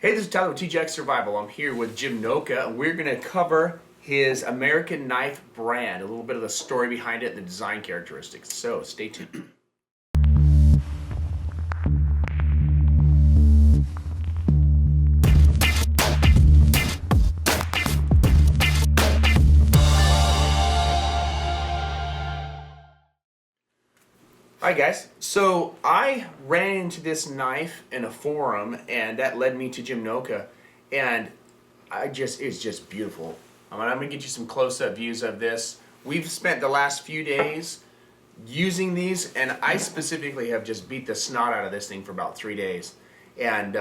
Hey, this is Tyler with TJX Survival. I'm here with Jim Nowka, and we're going to cover his American Knife brand, a little bit of the story behind it and the design characteristics. So stay tuned. Hi guys, so I ran into this knife in a forum and that led me to Jim Nowka, and it's just beautiful. I'm gonna get you some close-up views of this. We've spent the last few days using these, and I specifically have just beat the snot out of this thing for about 3 days and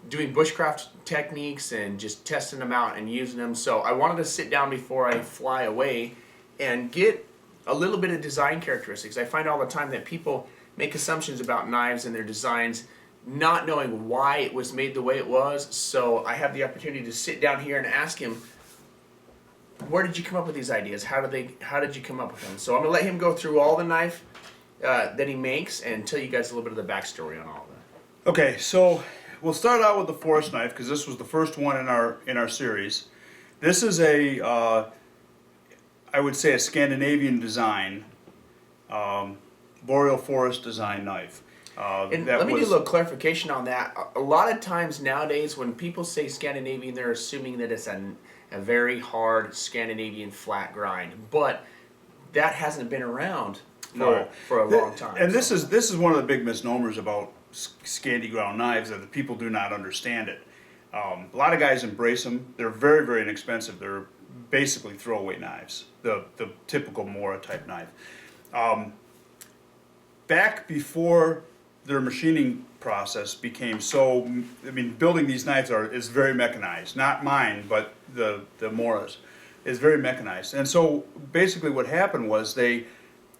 doing bushcraft techniques and just testing them out and using them. So I wanted to sit down before I fly away and get a little bit of design characteristics. I find all the time that people make assumptions about knives and their designs, not knowing why it was made the way it was. So I have the opportunity to sit down here and ask him, where did you come up with these ideas? How did you come up with them? So I'm gonna let him go through all the knife that he makes and tell you guys a little bit of the backstory on all of that. Okay, so we'll start out with the forest knife because this was the first one in our series. This is I would say a Scandinavian design, boreal forest design knife. And let me do a little clarification on that. A lot of times nowadays when people say Scandinavian, they're assuming that it's a very hard Scandinavian flat grind, but that hasn't been around for a long time. And this is one of the big misnomers about Scandi Grind knives, that the people do not understand it. A lot of guys embrace them. They're very, very inexpensive. They're basically throwaway knives, the typical Mora type knife. Back before their machining process became so, building these knives is very mechanized. Not mine, but the Mora's is very mechanized. And so basically what happened was they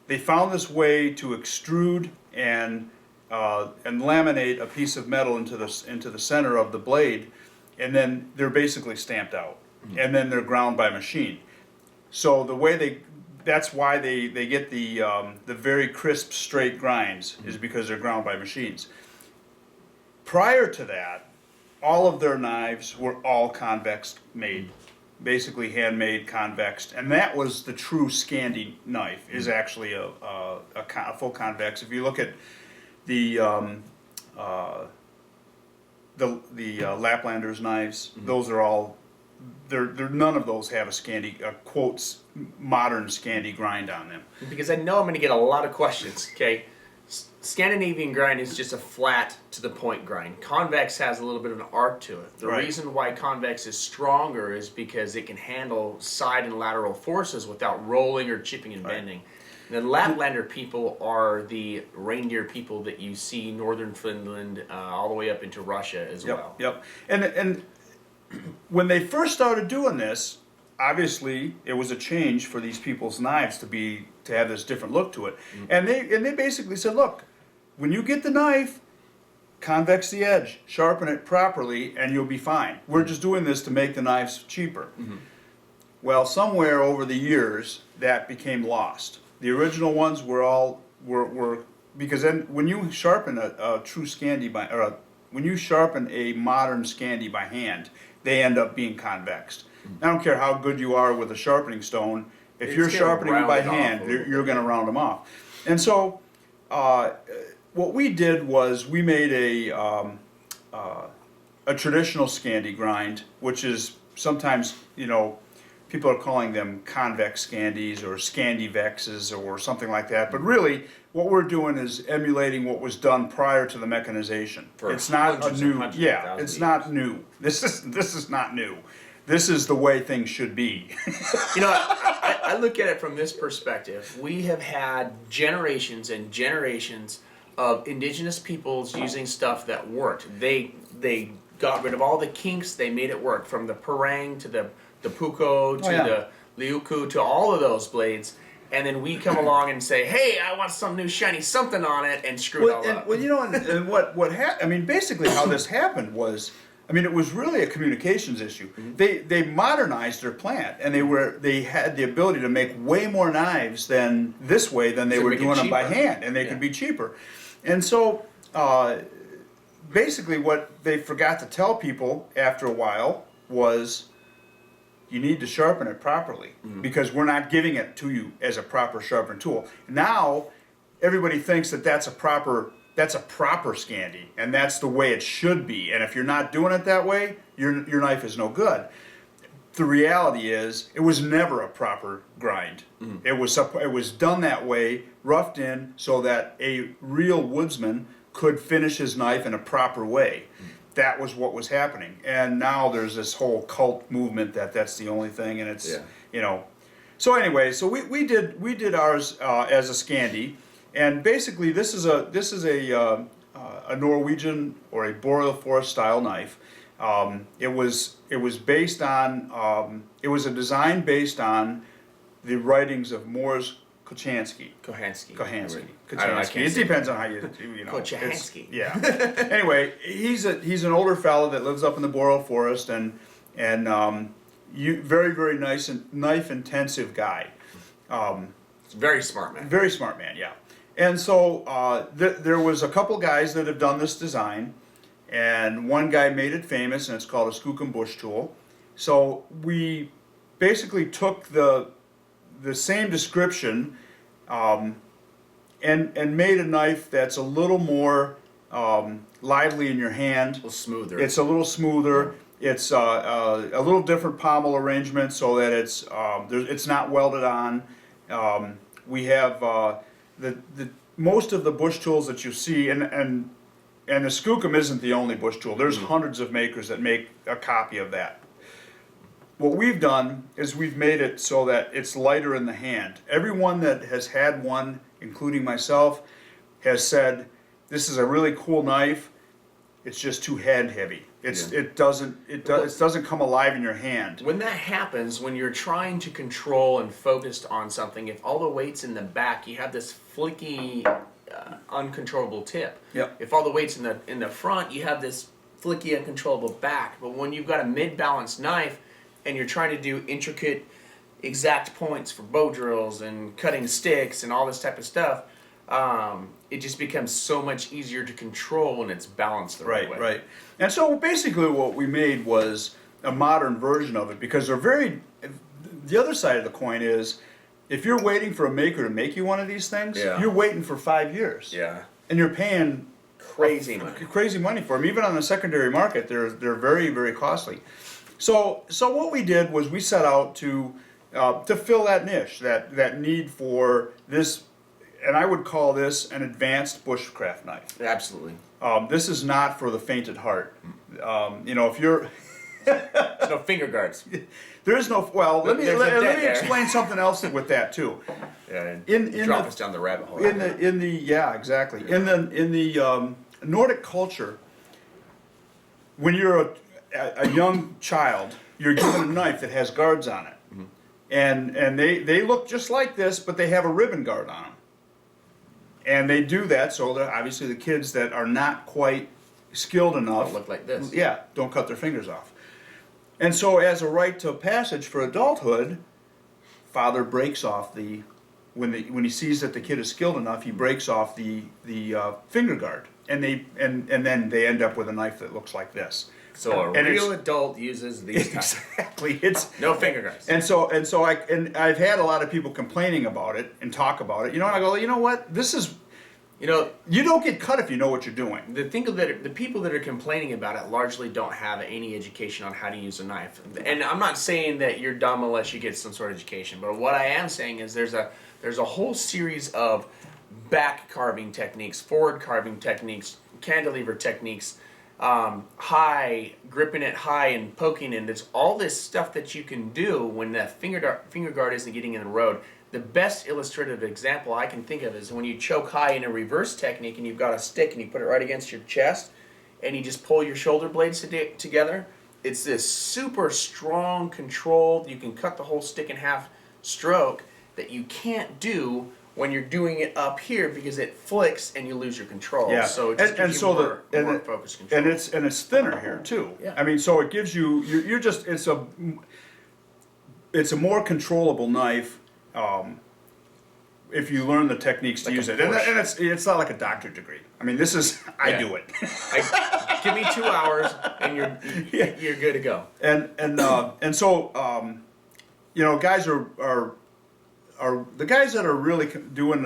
found this way to extrude and laminate a piece of metal into the center of the blade, and then they're basically stamped out. And then they're ground by machine. So the way that's why they get the very crisp, straight grinds, is because they're ground by machines. Prior to that, all of their knives were all convex made, basically handmade, convexed, and that was the true Scandi knife. Is actually a full convex. If you look at the Laplanders knives, those are all. None of those have a quotes modern Scandi grind on them. Because I know I'm going to get a lot of questions. Okay, Scandinavian grind is just a flat to the point grind. Convex has a little bit of an arc to it. The reason why convex is stronger is because it can handle side and lateral forces without rolling or chipping and bending. The Laplander people are the reindeer people that you see northern Finland all the way up into Russia as well. Yep. And when they first started doing this, obviously it was a change for these people's knives to have this different look to it. And they basically said, look, when you get the knife, convex the edge, sharpen it properly, and you'll be fine. We're just doing this to make the knives cheaper. Well, somewhere over the years that became lost. The original ones were because then when you sharpen a true Scandi when you sharpen a modern Scandi by hand, they end up being convexed. I don't care how good you are with a sharpening stone, if you're sharpening them by hand, you're going to round them off. And so what we did was we made a traditional Scandi grind, which is sometimes, people are calling them convex Scandis or Scandivexes or something like that. But really, what we're doing is emulating what was done prior to the mechanization. It's not new. It's not new. This is not new. This is the way things should be. I look at it from this perspective. We have had generations and generations of indigenous peoples using stuff that worked. They got rid of all the kinks. They made it work, from the parang to the puko to the liuku to all of those blades. And then we come along and say, hey, I want some new shiny something on it, and screw it all up. Well, and what happened, basically how this happened was, it was really a communications issue. They modernized their plant, and they had the ability to make way more knives than they were doing them by hand, and they could be cheaper. And so basically what they forgot to tell people after a while was you need to sharpen it properly because we're not giving it to you as a proper sharpened tool. Now everybody thinks that that's a proper Scandi and that's the way it should be. And if you're not doing it that way, your knife is no good. The reality is it was never a proper grind. It was done that way, roughed in, so that a real woodsman could finish his knife in a proper way. That was what was happening. And now there's this whole cult movement that's the only thing, and it's you know. So anyway, so we did ours as a Scandi, and basically this is a Norwegian or a boreal forest style knife. It was based on it was a design based on the writings of Mors Kochanski. It depends on how you know. Kochanski. Yeah. Anyway, he's an older fellow that lives up in the boreal forest and very very nice and knife intensive guy. Very smart man. Very smart man. Yeah. And so there was a couple guys that have done this design. And one guy made it famous, and it's called a skookum bush tool. So we basically took the same description and made a knife that's a little more lively in your hand. A little smoother. It's a little smoother. It's a little different pommel arrangement so that it's not welded on. We have the most of the bush tools that you see, and the skookum isn't the only bush tool. There's hundreds of makers that make a copy of that. What we've done is we've made it so that it's lighter in the hand. Everyone that has had one, including myself, has said, this is a really cool knife. It's just too hand heavy. It doesn't come alive in your hand. When that happens, when you're trying to control and focus on something, if all the weight's in the back, you have this flicky, uncontrollable tip. Yep. If all the weight's in the front, you have this flicky, uncontrollable back. But when you've got a mid-balanced knife and you're trying to do intricate, exact points for bow drills and cutting sticks and all this type of stuff, it just becomes so much easier to control when it's balanced the right way. Right. And so basically what we made was a modern version of it because the other side of the coin is if you're waiting for a maker to make you one of these things, you're waiting for 5 years. Yeah. And you're paying crazy money for them. Even on the secondary market, they're very, very costly. So what we did was we set out to fill that niche, that need for this, and I would call this an advanced bushcraft knife. Absolutely. This is not for the faint at heart. If you're There's no finger guards. there is no. Well, let me there. explain something else with that too. Yeah, In drop the- us down the rabbit hole. Exactly. In the Nordic culture, when you're a young child, you're given a knife that has guards on it, and they look just like this, but they have a ribbon guard on them. And they do that so that obviously the kids that are not quite skilled enough Don't look like this. Yeah, don't cut their fingers off. And so, as a rite of passage for adulthood, father breaks off when he sees that the kid is skilled enough, he breaks off the finger guard, and then they end up with a knife that looks like this. So a real adult uses these types. Exactly. It's no finger guards. and so I've had a lot of people complaining about it and talk about it. And I go, you know what? This is, you don't get cut if you know what you're doing. The people that are complaining about it largely don't have any education on how to use a knife. And I'm not saying that you're dumb unless you get some sort of education. But what I am saying is there's a whole series of back carving techniques, forward carving techniques, cantilever techniques, gripping it high and poking it. There's all this stuff that you can do when the finger guard isn't getting in the road. The best illustrative example I can think of is when you choke high in a reverse technique and you've got a stick and you put it right against your chest and you just pull your shoulder blades together. It's this super strong, controlled, you can cut the whole stick in half stroke that you can't do when you're doing it up here because it flicks and you lose your control. Yeah. So it just gives you more focused control. And it's thinner here too. Yeah. I mean, so it gives you it's a more controllable knife if you learn the techniques to Like use a it. And, Porsche. it's not like a doctorate degree. I mean, this is, I Yeah. do it. Give me 2 hours and you're good to go. And so, you know, guys are the guys that are really doing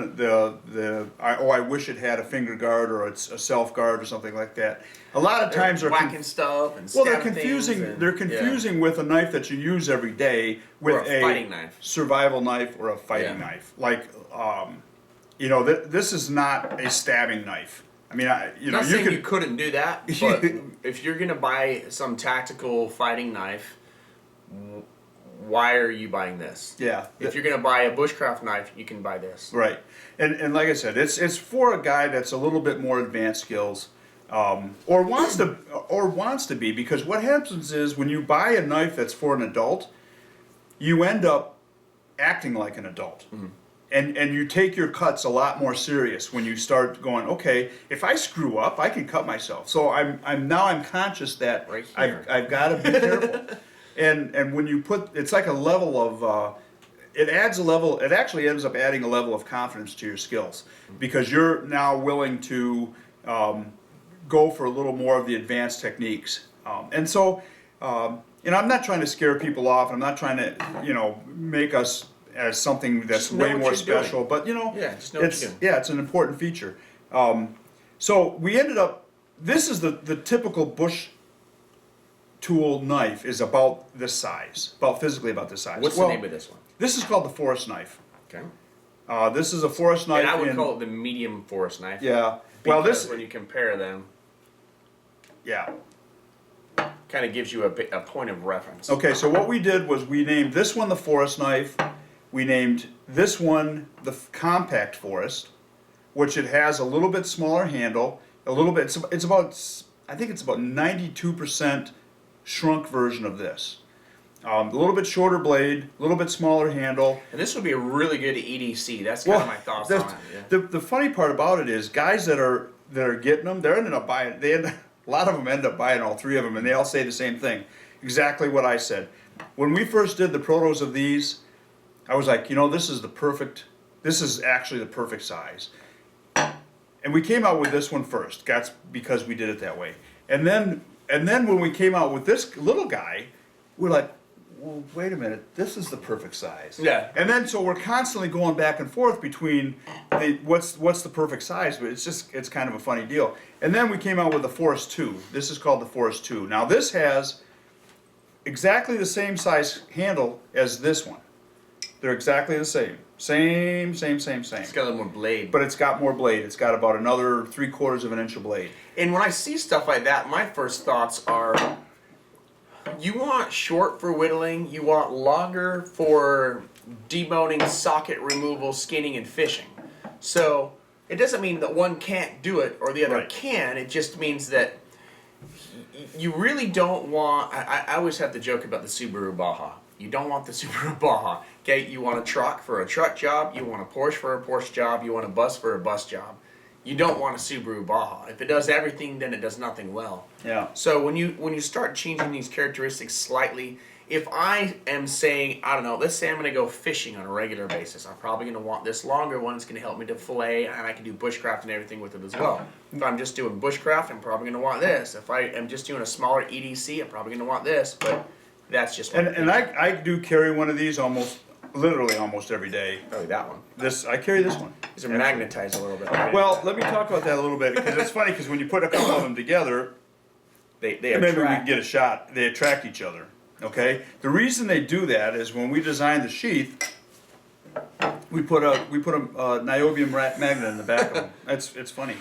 I wish it had a finger guard or it's a self guard or something like that. A lot of times They're they're whacking stuff and well, they're stabbing confusing. things and- They're confusing with a knife that you use every day with Or a fighting knife. survival knife or a fighting Yeah. knife. Like, you know, this is not a stabbing knife. I mean, you know, Not you saying could. you couldn't do that, but if you're gonna buy some tactical fighting knife, why are you buying this? Yeah. If you're gonna buy a bushcraft knife, you can buy this. Right, and like I said, it's for a guy that's a little bit more advanced skills, or wants to be, because what happens is when you buy a knife that's for an adult, you end up acting like an adult, and you take your cuts a lot more serious when you start going, okay, if I screw up, I can cut myself. So I'm conscious that Right here. I've got to be careful, and when you put, it's like a level of. It actually ends up adding a level of confidence to your skills, because you're now willing to go for a little more of the advanced techniques. And so, you know, I'm not trying to scare people off. I'm not trying to, you know, make us as something that's Just know way what more you're doing. special. But, you know, Yeah, just know what it's, you're doing. yeah, it's an important feature. So we ended up, this is the typical bush tool knife is about this size, physically about this size. What's the name of this one? This is called the forest knife. Okay. This is a forest knife. And I would in- call it the medium forest knife. Yeah. Well, Because this. when you compare them, Yeah. kind of gives you a point of reference. Okay, so what we did was we named this one the forest knife. We named this one the compact forest, which it has a little bit smaller handle. A little bit. It's about. I think it's about 92% shrunk version of this. A little bit shorter blade, a little bit smaller handle. And this would be a really good EDC. That's kind of my thoughts on it. Yeah. The funny part about it is guys that are getting them, they're ending up buying. A lot of them end up buying all three of them, and they all say the same thing, exactly what I said. When we first did the protos of these, I was like, you know, this is actually the perfect size. And we came out with this one first. That's because we did it that way. And then when we came out with this little guy, we're like, well, wait a minute, this is the perfect size. Yeah. And then so we're constantly going back and forth between what's the perfect size, but it's kind of a funny deal. And then we came out with the Forest 2. This is called the Forest 2. Now this has exactly the same size handle as this one. They're exactly the same. Same. It's got a little more blade. But it's got more blade. It's got about another 3/4 of an inch of blade. And when I see stuff like that, my first thoughts are, you want short for whittling, you want longer for deboning, socket removal, skinning, and fishing. So it doesn't mean that one can't do it or the other Right. can. It just means that you really don't want. I always have to joke about the Subaru Baja. You don't want the Subaru Baja. Okay, you want a truck for a truck job. You want a Porsche for a Porsche job. You want a bus for a bus job. You don't want a Subaru Baja. If it does everything, then it does nothing well. Yeah. So when you start changing these characteristics slightly, if I am saying, I don't know, let's say I'm going to go fishing on a regular basis, I'm probably going to want this longer one. It's going to help me to fillet, and I can do bushcraft and everything with it as well. If I'm just doing bushcraft, I'm probably going to want this. If I am just doing a smaller EDC, I'm probably going to want this. But that's just what And I do carry one of these literally almost every day. probably that one. I carry this one. These are magnetized a little bit. Well, let me talk about that a little bit, because it's funny, because when you put a couple of them together, they maybe we can attract. get a shot. They attract each other. Okay. The reason they do that is when we designed the sheath, we put a niobium magnet in the back of them. It's funny.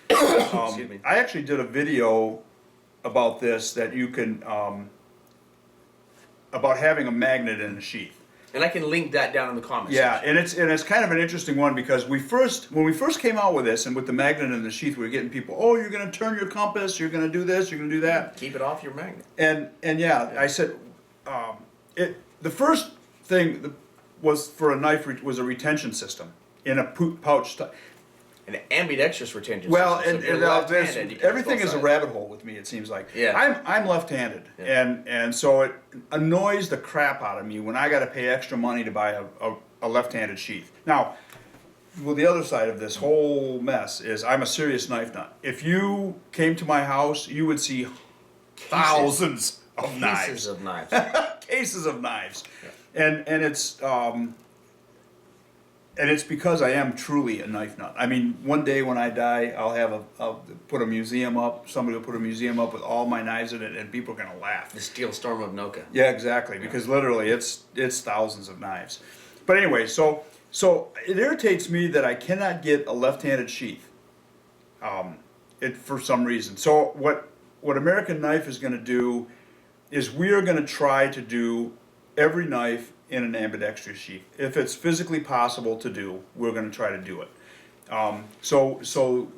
Excuse me. I actually did a video about this that you can about having a magnet in the sheath. And I can link that down in the comments. Yeah, section. and it's kind of an interesting one, because when we first came out with this and with the magnet in the sheath, we were getting people, oh, you're going to turn your compass, you're going to do this, you're going to do that. Keep it off your magnet. And yeah, I said, the first thing was for a knife was a retention system in a pouch. An ambidextrous retention Well, system. and So if you're left-handed, you can everything both is a sides. rabbit hole with me. It seems like. Yeah. I'm left-handed, Yeah. and so it annoys the crap out of me when I got to pay extra money to buy a left-handed sheath. Now, well, the other side of this whole mess is I'm a serious knife nut. If you came to my house, you would see thousands of knives. Cases of knives. Cases of knives. Yeah. And it's because I am truly a knife nut. I mean, one day when I die, I'll put a museum up. Somebody will put a museum up with all my knives in it, and people are gonna laugh. The steel storm of Nowka. Yeah, exactly. Because literally, it's thousands of knives. But anyway, so it irritates me that I cannot get a left-handed sheath. For some reason. So what American Knife is going to do is we are going to try to do every knife in an ambidextrous sheath. If it's physically possible to do, we're going to try to do it. So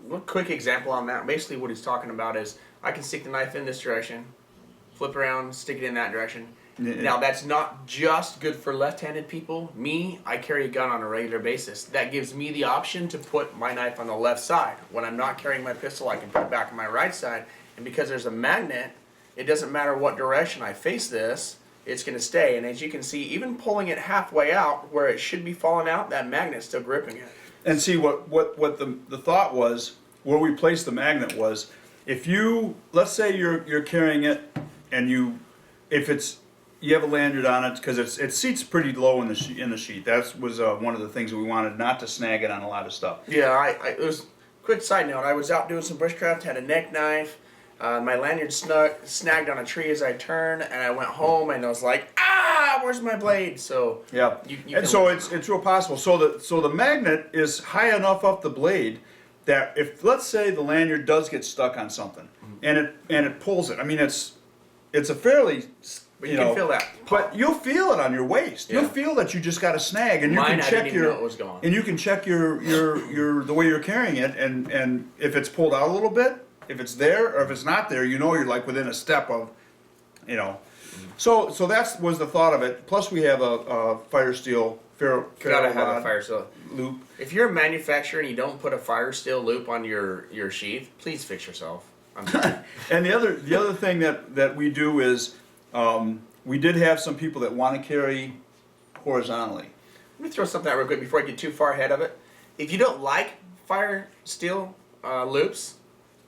One quick example on that. Basically, what he's talking about is I can stick the knife in this direction, flip around, stick it in that direction. Now, that's not just good for left-handed people. Me, I carry a gun on a regular basis. That gives me the option to put my knife on the left side. When I'm not carrying my pistol, I can put it back on my right side. And because there's a magnet, it doesn't matter what direction I face this, it's going to stay. And as you can see, even pulling it halfway out where it should be falling out, that magnet's still gripping it. and see what the thought was, where we placed the magnet was, if you, let's say you're carrying it, and you have a lanyard on it because it seats pretty low in the sheet. That was one of the things that we wanted, not to snag it on a lot of stuff. Yeah, it was, quick side note, I was out doing some bushcraft, had a neck knife, my lanyard snagged on a tree as I turned, and I went home and I was like, where's my blade? So yeah, and so it's real possible. So the magnet is high enough up the blade that if, let's say, the lanyard does get stuck on something, and it pulls it. I mean, it's a fairly, but you can feel that pop. But you'll feel it on your waist. Yeah. You'll feel that you just got a snag, and you Mine, can I check didn't even know it was gone. and you can check your the way you're carrying it, and if it's pulled out a little bit, if it's there or if it's not there, you're like within a step of, So that was the thought of it. Plus, we have a fire steel ferro Gotta have a rod fire steel loop. If you're a manufacturer and you don't put a fire steel loop on your sheath, please fix yourself. I'm sorry. And the other thing that we do is we did have some people that want to carry horizontally. Let me throw something out real quick before I get too far ahead of it. If you don't like fire steel loops,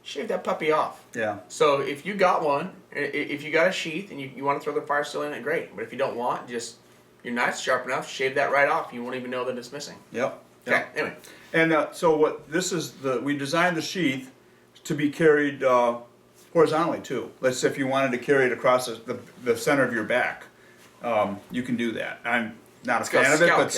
shave that puppy off. Yeah. So if you got one, if you got a sheath and you want to throw the fire steel in it, great. But if you don't want, just your knife's sharp enough, shave that right off. You won't even know that it's missing. Yep. Okay. Anyway. And so what this is we designed the sheath to be carried horizontally too. Let's say if you wanted to carry it across the center of your back, you can do that. I'm not a fan of it, but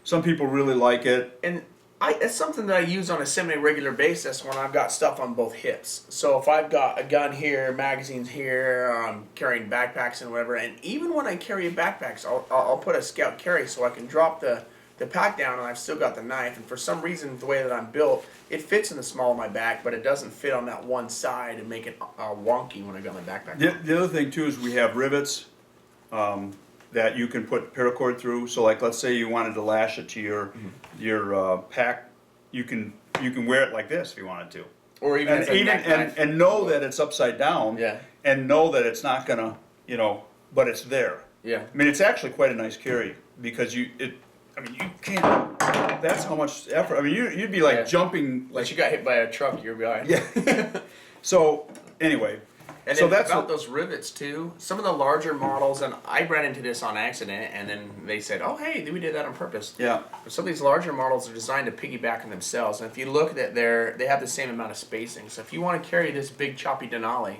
some people really like it. And it's something that I use on a semi-regular basis when I've got stuff on both hips. So if I've got a gun here, magazines here, I'm carrying backpacks and whatever, and even when I carry backpacks, I'll put a scout carry so I can drop the pack down and I've still got the knife. And for some reason, the way that I'm built, it fits in the small of my back, but it doesn't fit on that one side and make it wonky when I got my backpack. The other thing too is we have rivets that you can put paracord through. So like, let's say you wanted to lash it to your pack, you can wear it like this if you wanted to, Or even and know that it's upside down. Yeah. And know that it's not gonna, but it's there. Yeah. I mean, it's actually quite a nice carry because you can't. That's how much effort. I mean, you'd be like jumping. Unless you got hit by a truck, you're behind. Yeah. So anyway. And so then that's about those rivets too. Some of the larger models, and I ran into this on accident, and then they said, "Oh, hey, we did that on purpose." Yeah. But some of these larger models are designed to piggyback on themselves, and if you look at it, they have the same amount of spacing. So if you want to carry this big choppy Denali,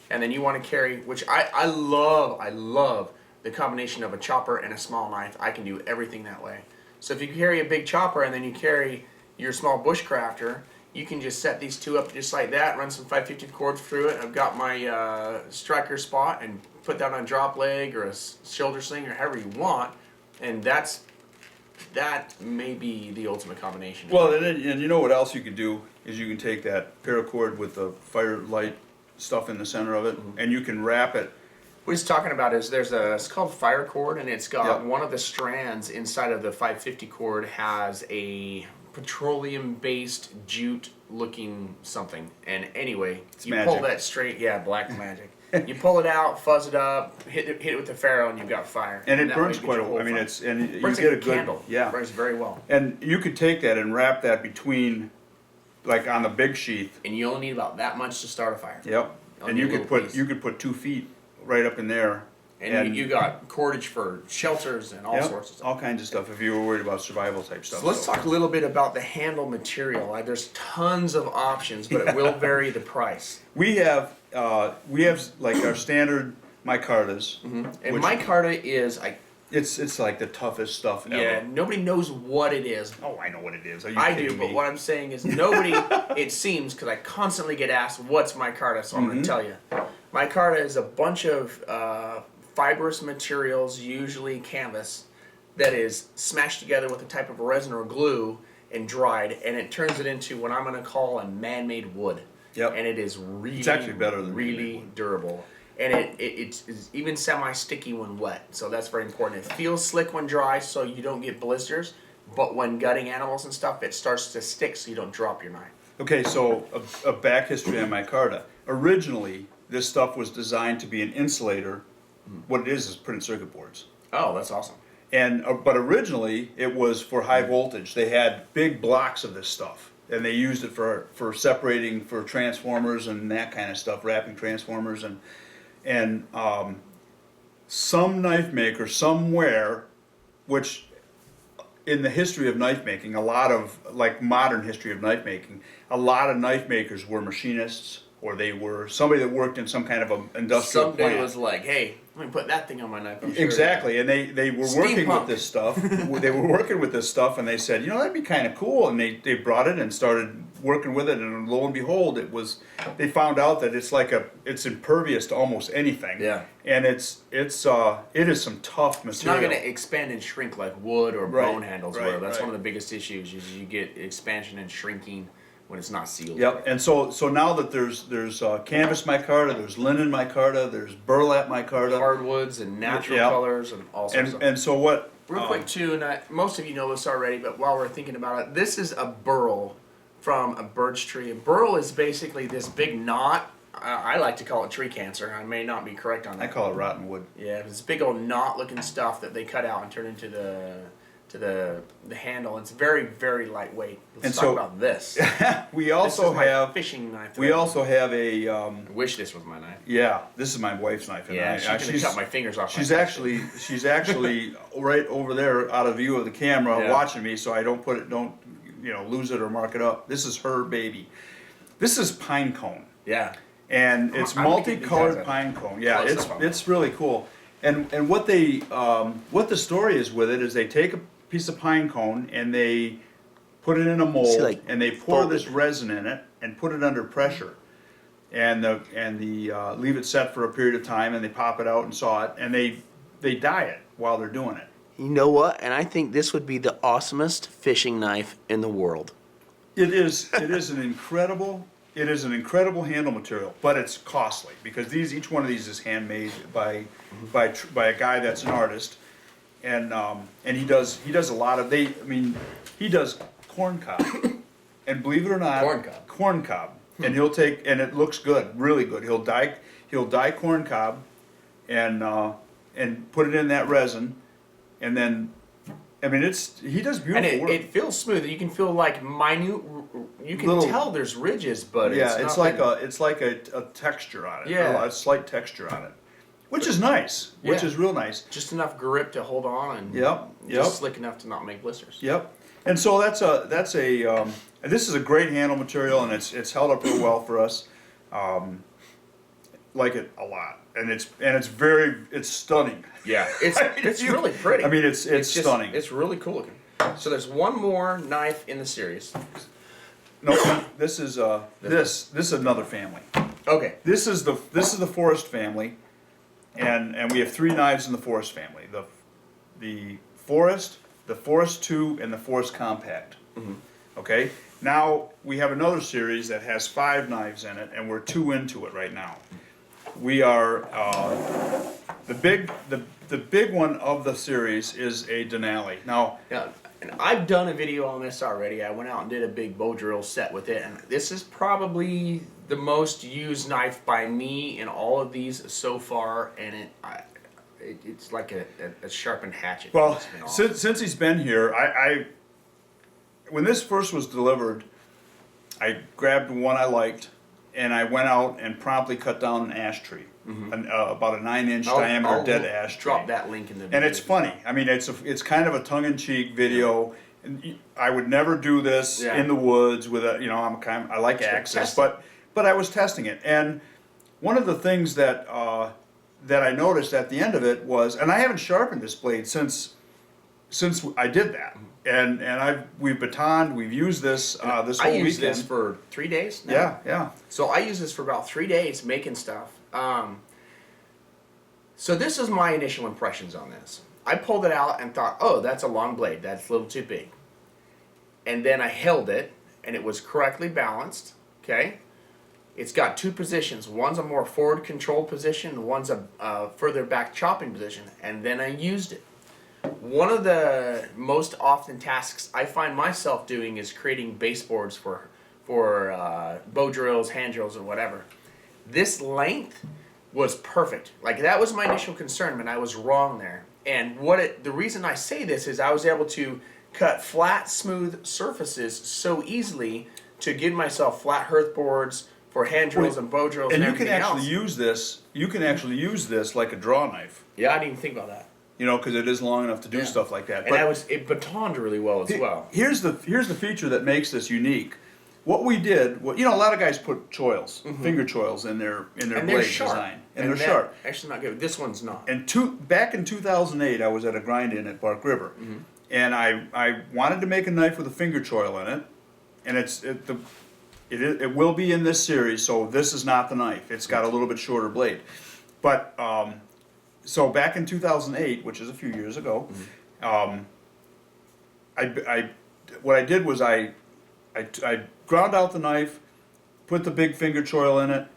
and then you want to carry, which I love the combination of a chopper and a small knife. I can do everything that way. So if you carry a big chopper and then you carry your small bushcrafter, you can just set these two up just like that, run some 5/50 cords through it. I've got my striker spot and put that on a drop leg or a shoulder sling or however you want, and that may be the ultimate combination. Well, and you know what else you could do is you can take that paracord with the firelight stuff in the center of it, and you can wrap it. What he's talking about is it's called fire cord, and it's got one of the strands inside of the 550 cord has a petroleum-based jute-looking something. And anyway, you pull that straight, black magic. You pull it out, fuzz it up, hit it with the ferrule, and you've got fire. And it that way burns you get quite your well. whole I mean, fire. you Burns get like a good candle. yeah. Burns very well. And you could take that and wrap that between, like on the big sheath. And you only need about that much to start a fire. Yep. On And your you could little put piece. you could put 2 feet right up in there. And you got cordage for shelters and all Yep, sorts of stuff. all kinds of stuff if you were worried about survival type stuff. So let's talk a little bit about the handle material. There's tons of options, but it will vary the price. We have like our standard micartas. And which micarta is it's like the toughest stuff ever. yeah, nobody knows what it is. Oh, I know what it is. Are you I kidding do, but me? what I'm saying is nobody, it seems, because I constantly get asked, what's micarta? So I'm going to tell you. Micarta is a bunch of fibrous materials, usually canvas, that is smashed together with a type of resin or glue and dried, and it turns it into what I'm going to call a man-made wood. Yep. And it is really, It's actually better than really man-made wood. durable. And it's even semi-sticky when wet, so that's very important. It feels slick when dry, so you don't get blisters, but when gutting animals and stuff, it starts to stick so you don't drop your knife. Okay, so a back history on micarta. Originally, this stuff was designed to be an insulator. What it is printed circuit boards. Oh, that's awesome. And but originally it was for high voltage. They had big blocks of this stuff, and they used it for separating for transformers and that kind of stuff, wrapping transformers and some knife maker somewhere, which in the history of knife making, a lot of like modern history of knife making, a lot of knife makers were machinists or they were somebody that worked in some kind of an industrial Someday plant. was like, hey, let me put that thing on my knife. I'm sure Exactly, and they were working Steampunk. with this stuff. They were working with this stuff, and they said, you know, that'd be kind of cool. And they brought it and started working with it, and lo and behold, it was. They found out that it's impervious to almost anything. Yeah. And it is some tough It's not material. going to expand and shrink like wood or Right, bone handles right, will. That's right. one of the biggest issues is you get expansion and shrinking when it's not sealed. Yep. And so now that there's canvas micarta, there's linen micarta, there's burlap micarta, Hardwoods and natural Yep. colors and all sorts of stuff. and so what? Real quick too, and most of you know this already, but while we're thinking about it, this is a burl from a birch tree. A burl is basically this big knot. I like to call it tree cancer. I may not be correct on I that. call it rotten wood. Yeah, it's big old knot-looking stuff that they cut out and turn into the handle. It's very, very lightweight. Let's And talk so- about this. We also This is my have fishing knife. we also have a I wish this was my knife. yeah. This is my wife's knife. And Yeah, I- she's gonna cut my fingers off. She's my knife. actually right over there, out of view of the camera, Yeah. watching me, so I don't lose it or mark it up. This is her baby. This is pine cone, Yeah. and it's I'm gonna get these multicolored guys pine cone. Yeah, close it's up on it's really cool. And what the story is with it is they take a piece of pine cone and they put it in a mold like, and they pour folded. this resin in it and put it under pressure. And leave it set for a period of time, and they pop it out and saw it, and they dye it while they're doing it. You know what? And I think this would be the awesomest fishing knife in the world. It is an incredible handle material, but it's costly because each one of these is handmade by a guy that's an artist, and he does a lot of he does corn cob, and believe it or not, corn cob. And and it looks good, really good. He'll dye corn cob, and put it in that resin, and then, he does beautiful And work. it feels smooth. You can feel like minute. You can Little- tell there's ridges, but yeah, it's like a texture on it. Yeah. A slight texture on it, which is nice. Which Yeah. is real nice. just enough grip to hold on and Yep. just slick enough to not make blisters. Yep. And so this is a great handle material, and it's held up real well for us. Like it a lot, and it's stunning. Yeah, it's I mean, it's really pretty. it's just- stunning. It's really cool looking. So there's one more knife in the series. No, this is this is another family. Okay. This is the Forest family, and we have 3 knives in the Forest family. The Forest 2, and the Forest Compact. Okay. Now we have another series that has 5 knives in it, and we're 2 into it right now. We are the big one of the series is a Denali. Now, Yeah, and I've done a video on this already. I went out and did a big bow drill set with it, and this is probably the most used knife by me in all of these so far, and it's like a sharpened hatchet. Well, It's been awesome. since he's been here, when this first was delivered, I grabbed one I liked, and I went out and promptly cut down an ash tree, about a 9-inch diameter dead ash tree. Drop that link in the. And it's funny. I mean, it's kind of a tongue-in-cheek video. And I would never do this in the woods with a, I like access, but I was testing it. And one of the things that I noticed at the end of it was, and I haven't sharpened this blade since I did that. And we've batoned, we've used this this whole weekend. I used this for 3 days now. Yeah. So I used this for about 3 days making stuff. So this is my initial impressions on this. I pulled it out and thought, oh, that's a long blade. That's a little too big. And then I held it, and it was correctly balanced. Okay. It's got 2 positions. One's a more forward control position, and one's a further back chopping position. And then I used it. One of the most often tasks I find myself doing is creating baseboards for bow drills, hand drills, or whatever. This length was perfect. Like, that was my initial concern, but I was wrong there. And the reason I say this is I was able to cut flat, smooth surfaces so easily to give myself flat hearth boards for hand drills and bow drills and everything else. You can actually use this like a draw knife. Yeah, I didn't even think about that. Because it is long enough to do stuff like that. And it batoned really well as well. Here's the feature that makes this unique. What we did, a lot of guys put choils, finger choils in their blade design, and they're sharp. Actually, not good. This one's not. And back in 2008, I was at a grind-in at Bark River, and I wanted to make a knife with a finger choil in it, and it will be in this series. So this is not the knife. It's got a little bit shorter blade, but. So back in 2008, which is a few years ago, what I did was I ground out the knife, put the big finger choil in it,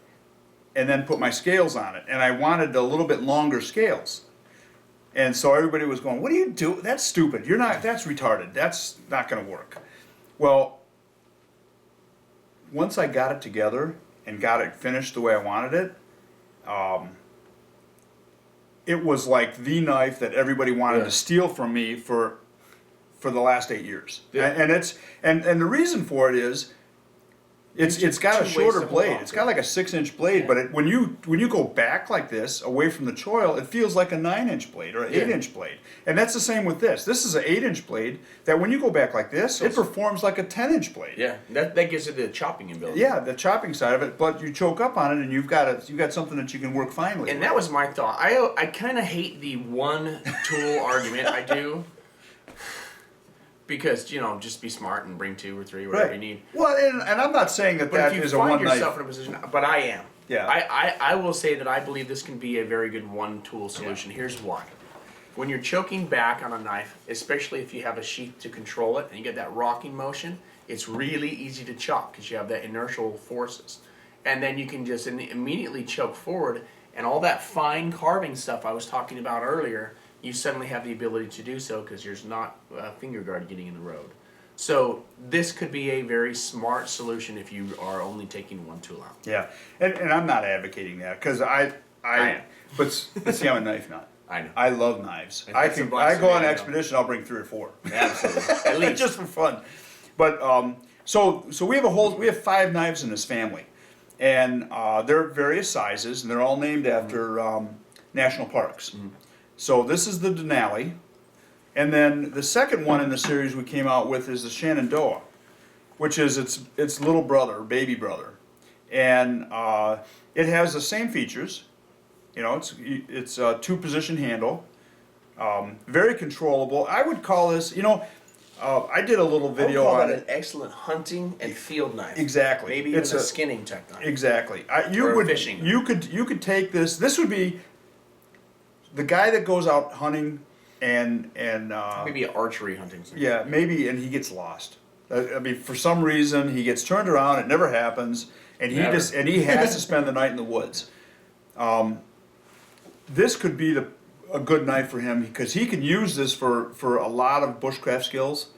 and then put my scales on it. And I wanted a little bit longer scales. And so everybody was going, "What do you do? That's stupid. That's retarded. That's not going to work." Well, once I got it together and got it finished the way I wanted it, it was like the knife that everybody wanted to steal from me for the last 8 years. Yeah. And the reason for it is it's got a shorter blade. It's got like a 6-inch blade, but when you go back like this away from the choil, it feels like a 9-inch blade or an 8-inch blade. And that's the same with this. This is an 8-inch blade that when you go back like this, it performs like a 10-inch blade. Yeah, that gives it the chopping ability. Yeah, the chopping side of it, but you choke up on it and you've got something that you can work finely. And that was my thought. I kind of hate the one tool argument. I do. Because, just be smart and bring 2 or 3, whatever you need. Well, and I'm not saying that is a one knife. But if you find yourself in a position, but I am. Yeah. I will say that I believe this can be a very good one-tool solution. Yeah. Here's why. When you're choking back on a knife, especially if you have a sheath to control it and you get that rocking motion, it's really easy to chop because you have that inertial forces. And then you can just immediately choke forward, and all that fine carving stuff I was talking about earlier, you suddenly have the ability to do so because there's not a finger guard getting in the road. So this could be a very smart solution if you are only taking one tool out. Yeah, and I'm not advocating that because but see, I'm a knife nut. I know. I love knives. I go on an expedition, I'll bring 3 or 4. Absolutely, at least just for fun. But so we have 5 knives in this family, and they're various sizes, and they're all named after national parks. Mm-hmm. So this is the Denali, and then the second one in the series we came out with is the Shenandoah, which is its little brother, baby brother, and it has the same features. It's a 2-position handle, very controllable. I would call this, I did a little video on it. An excellent hunting and field knife. Exactly. Maybe even a skinning type knife. Exactly. Fishing. You could take this. This would be the guy that goes out hunting and maybe archery hunting. Yeah, maybe, and he gets lost. I mean, for some reason, he gets turned around. It never happens, and he has to spend the night in the woods. This could be a good knife for him because he can use this for a lot of bushcraft skills.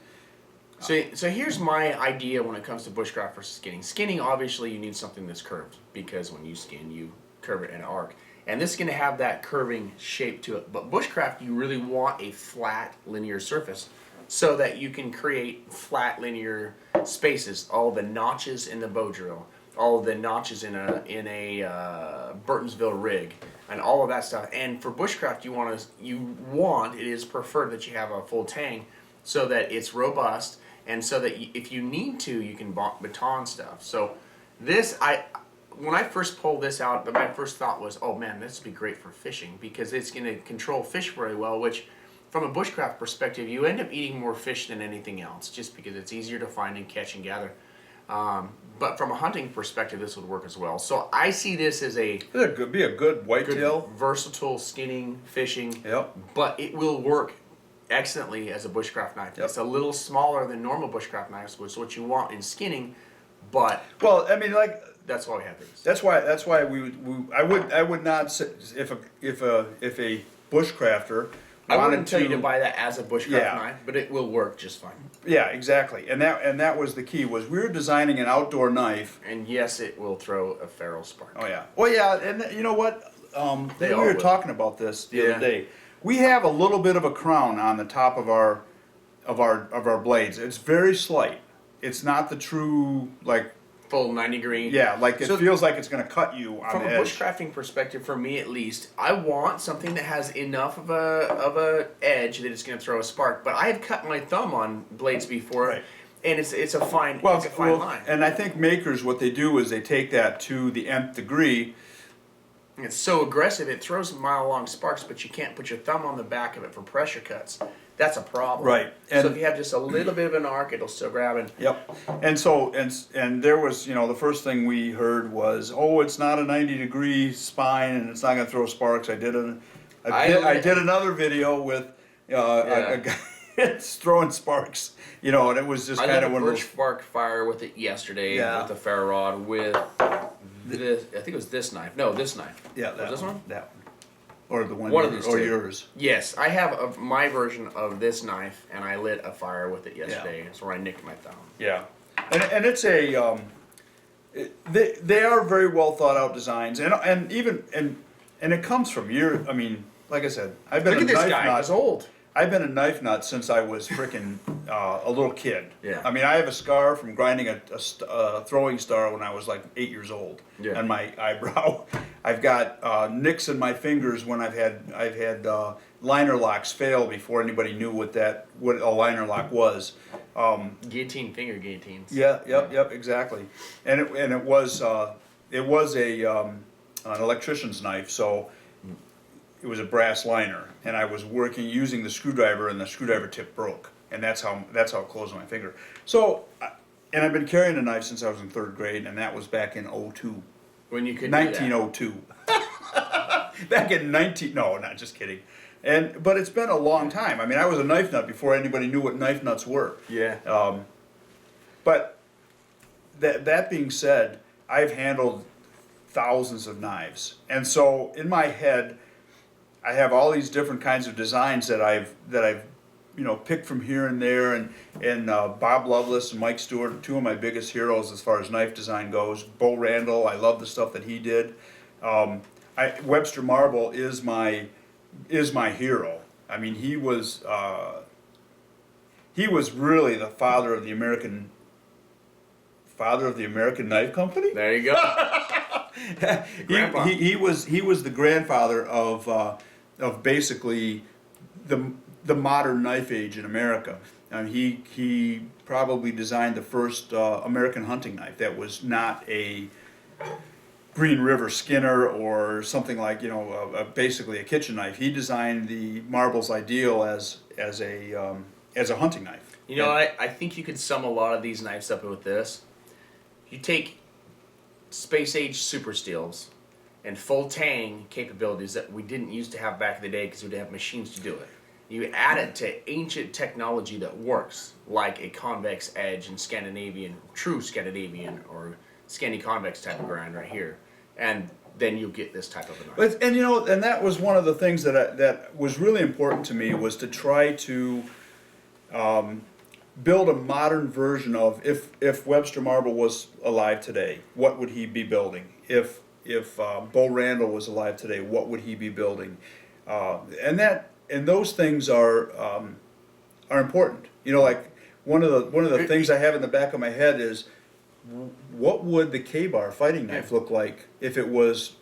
So here's my idea when it comes to bushcraft versus skinning. Skinning, obviously, you need something that's curved because when you skin, you curve it in an arc. And this is going to have that curving shape to it. But bushcraft, you really want a flat, linear surface so that you can create flat, linear spaces. All the notches in the bow drill, all the notches in a Burtonsville rig, and all of that stuff. And for bushcraft, it is preferred that you have a full tang so that it's robust and so that if you need to, you can baton stuff. So when I first pulled this out, my first thought was, oh man, this would be great for fishing because it's going to control fish very well, which from a bushcraft perspective, you end up eating more fish than anything else just because it's easier to find and catch and gather. But from a hunting perspective, this would work as well. So I see this as be a good whitetail. Versatile skinning, fishing, Yep. but it will work excellently as a bushcraft knife. Yep. It's a little smaller than normal bushcraft knives, which is what you want in skinning, but Well, I mean, like that's why we have these. that's why I would not say, if a bushcrafter I wanted wouldn't tell you to buy that as a bushcraft knife, but it will work just fine. Yeah, exactly, and that was the key. Was we were designing an outdoor knife. And yes, it will throw a feral spark. Oh yeah. Well, yeah, and you know what? They We all were will. talking about this the Yeah. other day. We have a little bit of a crown on the top of our blades. It's very slight. It's not the true like. Full 90 degree. Yeah, like it So- feels like it's going to cut you on From the a edge. bushcrafting perspective, for me at least, I want something that has enough of a edge that it's going to throw a spark. But I have cut my thumb on blades before, Right. and it's a fine Well, line. and I think makers, what they do is they take that to the nth degree. It's so aggressive, it throws mile-long sparks, but you can't put your thumb on the back of it for pressure cuts. That's a problem. Right. So And- if you have just a little bit of an arc, it'll still grab it. Yep. And so, and there was, the first thing we heard was, oh, it's not a 90-degree spine and it's not going to throw sparks. I did another video with a guy that's throwing sparks, and it was just I kind did of a one of birch those. bark fire with it yesterday Yeah. with a ferro rod with this. I think it was this knife. No, this knife. Yeah, Was this one? That one. Or the one, One of these or two. yours. Yes, I have my version of this knife, and I lit a fire with it yesterday. That's where I nicked my thumb. Yeah. And it's they are very well thought out designs, and even and it comes from I mean, like I said, I've been Look a at this knife guy. nut. He's old. I've been a knife nut since I was freaking a little kid. Yeah. I mean, I have a scar from grinding a throwing star when I was like 8 years old Yeah. on my eyebrow. I've got nicks in my fingers when I've had liner locks fail before anybody knew what a liner lock was. Guillotine finger guillotines. Yeah. Yep. Exactly. And it was an electrician's knife, so. It was a brass liner, and I was using the screwdriver, and the screwdriver tip broke, and that's how it closed on my finger. So, and I've been carrying a knife since I was in 3rd grade, and that was back in 02. When you could 1902. Back in no, not just kidding. But it's been a long time. I mean, I was a knife nut before anybody knew what knife nuts were. Yeah. But that being said, I've handled thousands of knives, and so in my head, I have all these different kinds of designs that I've picked from here and there, and Bob Lovelace and Mike Stewart are two of my biggest heroes as far as knife design goes. Bo Randall, I love the stuff that he did. Webster Marble is my hero. I mean, he was really the father of the American knife company. There you go. Grandpa. He was the grandfather of basically the modern knife age in America. He probably designed the first American hunting knife that was not a Green River Skinner or something like basically a kitchen knife. He designed the Marble's Ideal as a hunting knife. I think you could sum a lot of these knives up with this. You take space age super steels and full tang capabilities that we didn't used to have back in the day because we didn't have machines to do it. You add it to ancient technology that works, like a convex edge and true Scandinavian or Scandi convex type of grind right here, and then you'll get this type of a knife. And that was one of the things that was really important to me was to try to build a modern version of if Webster Marble was alive today, what would he be building? If Bo Randall was alive today, what would he be building? And those things are important. You know, like one of the things I have in the back of my head is, what would the K-bar fighting knife look like if it was,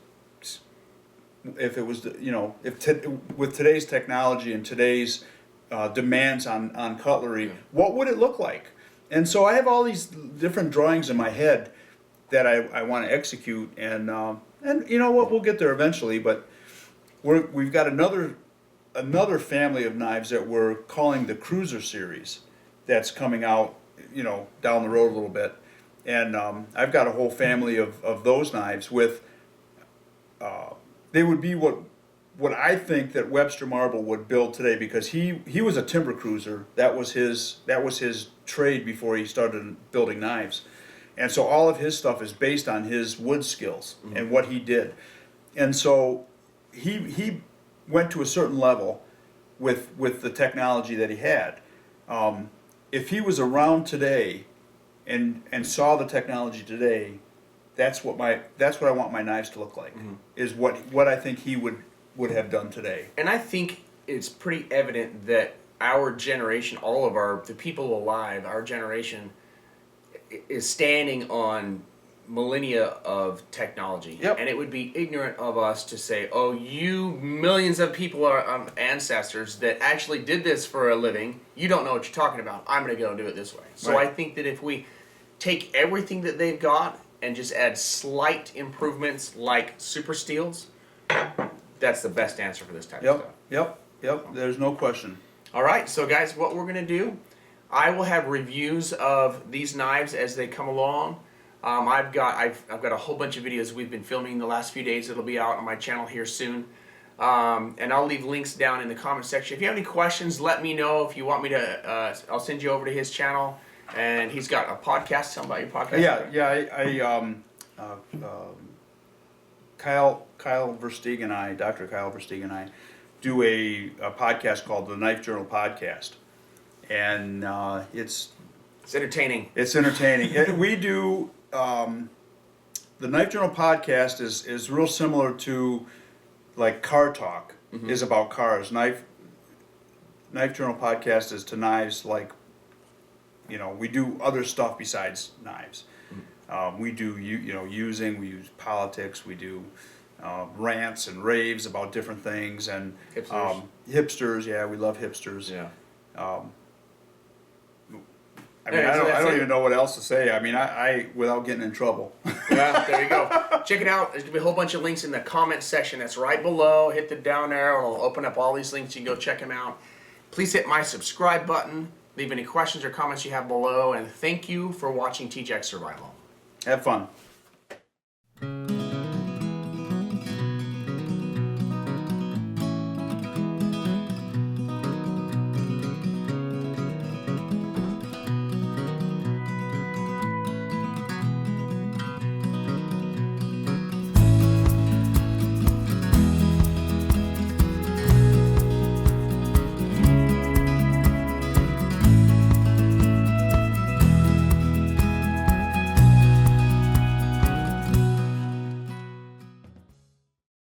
you know, with today's technology and today's demands on cutlery, what would it look like? And so I have all these different drawings in my head that I want to execute, and you know what, we'll get there eventually. But we've got another family of knives that we're calling the Cruiser series that's coming out, you know, down the road a little bit, and I've got a whole family of those knives with. They would be what I think that Webster Marble would build today, because he was a timber cruiser. That was his trade before he started building knives, and so all of his stuff is based on his wood skills and what he did, and so he went to a certain level with the technology that he had. If he was around today and saw the technology today, that's what I want my knives to look like. Is what I think he would have done today. And I think it's pretty evident that our generation, all of the people alive, our generation, is standing on millennia of technology. Yep. And it would be ignorant of us to say, oh, you millions of people are ancestors that actually did this for a living, you don't know what you're talking about. I'm going to go and do it this way. So Right. I think that if we take everything that they've got and just add slight improvements like super steels, that's the best answer for this type of stuff. Yep. There's no question. All right, so guys, what we're going to do, I will have reviews of these knives as they come along. I've got a whole bunch of videos we've been filming the last few days. It'll be out on my channel here soon. And I'll leave links down in the comment section. If you have any questions, let me know. If you want me to, I'll send you over to his channel. And he's got a podcast. Tell him about your podcast. Kyle Versteeg and I, Dr. Kyle Versteeg and I, do a podcast called the Knife Journal Podcast, and it's entertaining. It's entertaining. We do the Knife Journal Podcast is real similar to like Car Talk is about cars. Knife Journal Podcast is to knives. Like, you know, we do other stuff besides knives. We do using. We use politics. We do rants and raves about different things, and hipsters. Yeah, we love hipsters. Yeah. I mean, I don't even know what else to say. I mean, I without getting in trouble. Yeah, there you go. Check it out. There's going to be a whole bunch of links in the comment section. That's right below. Hit the down arrow. It'll open up all these links. You can go check them out. Please hit my subscribe button. Leave any questions or comments you have below. And thank you for watching TJX Survival. Have fun.